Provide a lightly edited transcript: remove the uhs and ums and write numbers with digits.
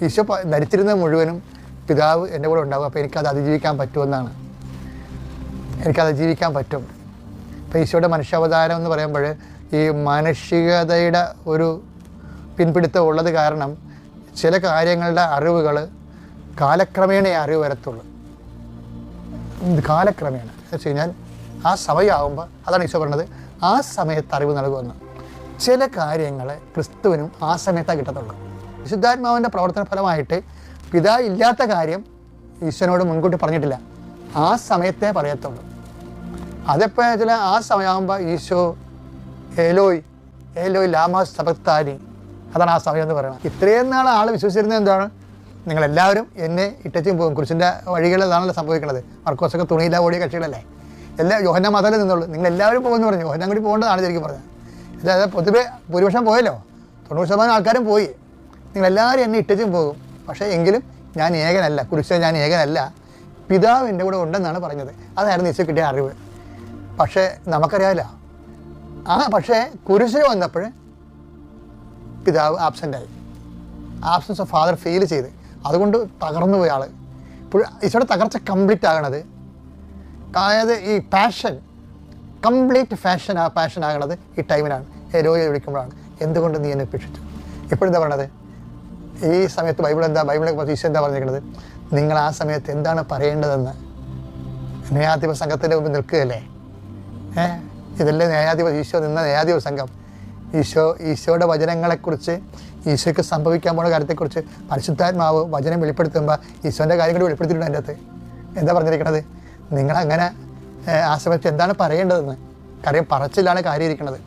ഈശോ ധരിച്ചിരുന്നത് മുഴുവനും പിതാവ് എൻ്റെ കൂടെ ഉണ്ടാകും, അപ്പോൾ എനിക്കത് അതിജീവിക്കാൻ പറ്റുമെന്നാണ്. എനിക്കത് ജീവിക്കാൻ പറ്റും. ഇപ്പോൾ ഈശോയുടെ മനുഷ്യാവതാരം എന്ന് പറയുമ്പോൾ ഈ മാനുഷികതയുടെ ഒരു പിൻപിടുത്തം ഉള്ളത് കാരണം ചില കാര്യങ്ങളുടെ അറിവുകൾ കാലക്രമേണ അറിവ് വരത്തുള്ളൂ. കാലക്രമേണ എന്ന് വെച്ച് കഴിഞ്ഞാൽ ആ സമയമാകുമ്പോൾ, അതാണ് ഈശോ പറഞ്ഞത്, ആ സമയത്ത് അറിവ് നൽകുമെന്ന്. ചില കാര്യങ്ങൾ ക്രിസ്തുവിനും ആ സമയത്താണ് കിട്ടത്തുള്ളൂ. വിശുദ്ധാത്മാവിൻ്റെ പ്രവർത്തന ഫലമായിട്ട് പിതാവ് ഇല്ലാത്ത കാര്യം ഈശോനോട് മുൻകൂട്ടി പറഞ്ഞിട്ടില്ല, ആ സമയത്തേ പറയത്തുള്ളൂ. അതെപ്പോൾ ചില ആ സമയമാകുമ്പോൾ ഈശോ ഏലോയ് ഏലോയ് ലാമാ സബക്താനി, അതാണ് ആ സമയം എന്ന് പറയുന്നത്. ഇത്രയും നാൾ ആൾ വിശ്വസിച്ചിരുന്നത് എന്താണ്? നിങ്ങളെല്ലാവരും എന്നെ ഇട്ടച്ചും പോകും. കുരിശിൻ്റെ വഴികളിൽ അതാണല്ലോ സംഭവിക്കുന്നത്. മർക്കോസൊക്കെ തുണിയില്ല ഓടിയ കക്ഷികളല്ലേ. യോഹന്നാൻ മാത്രമേ നിന്നുള്ളൂ. നിങ്ങളെല്ലാവരും പോകുമെന്ന് പറഞ്ഞു. യോഹന്നാൻ കൂടി പോകേണ്ടതാണ് ശരിക്കും പറഞ്ഞത്. അതായത് പൊതുവെ ഭൂരിപക്ഷം പോയല്ലോ, 90% ആൾക്കാരും പോയി. നിങ്ങളെല്ലാവരും എന്നെ ഇട്ടച്ചും പോകും, പക്ഷേ എങ്കിലും ഞാൻ ഏകനല്ല, കുരിശിൽ ഞാൻ ഏകനല്ല, പിതാവ് എൻ്റെ കൂടെ ഉണ്ടെന്നാണ് പറഞ്ഞത്. അതായിരുന്നു ഈശോ കിട്ടിയ അറിവ്. പക്ഷേ നമുക്കറിയാമല്ലോ, പക്ഷേ കുരിശിൽ വന്നപ്പോൾ പിതാവ് ആബ്സെൻ്റായി. ആബ്സൻസ് ഓഫ് ഫാദർ ഫീൽ ചെയ്ത്, അതുകൊണ്ട് തകർന്നു പോയ ആൾ. ഇപ്പോൾ ഈശോയുടെ തകർച്ച കംപ്ലീറ്റ് ആകണത്, അതായത് ഈ പാഷൻ, കംപ്ലീറ്റ് പാഷൻ ആകണത് ഈ ടൈമിലാണ്, എലോയെ വിളിക്കുമ്പോഴാണ്. എന്തുകൊണ്ട് നീ എന്നെ ഉപേക്ഷിച്ചു? ഇപ്പോഴെന്താ പറയണത്? ഈ സമയത്ത് ബൈബിളെ ഈശോ എന്താ പറഞ്ഞിരിക്കുന്നത്? നിങ്ങൾ ആ സമയത്ത് എന്താണ് പറയേണ്ടതെന്ന് ന്യായാധിപ സംഘത്തിൻ്റെ മുമ്പിൽ നിൽക്കുകയല്ലേ. ഇതല്ലേ ഈശോ നിന്ന ന്യായാധിപ സംഘം. ഈശോയുടെ വചനങ്ങളെക്കുറിച്ച്, ഈശോയ്ക്ക് സംഭവിക്കാൻ പോകുന്ന കാര്യത്തെക്കുറിച്ച് പരിശുദ്ധാത്മാവ് വചനം വെളിപ്പെടുത്തുമ്പോൾ ഈശോൻ്റെ കാര്യം കൂടി വെളിപ്പെടുത്തിയിട്ടുണ്ട്. അതിൻ്റെ അകത്ത് എന്താ പറഞ്ഞിരിക്കുന്നത്? നിങ്ങളങ്ങനെ ആ സമയത്ത് എന്താണ് പറയേണ്ടതെന്ന്. കാര്യം പറച്ചിലാണ് കാര്യം ഇരിക്കുന്നത്.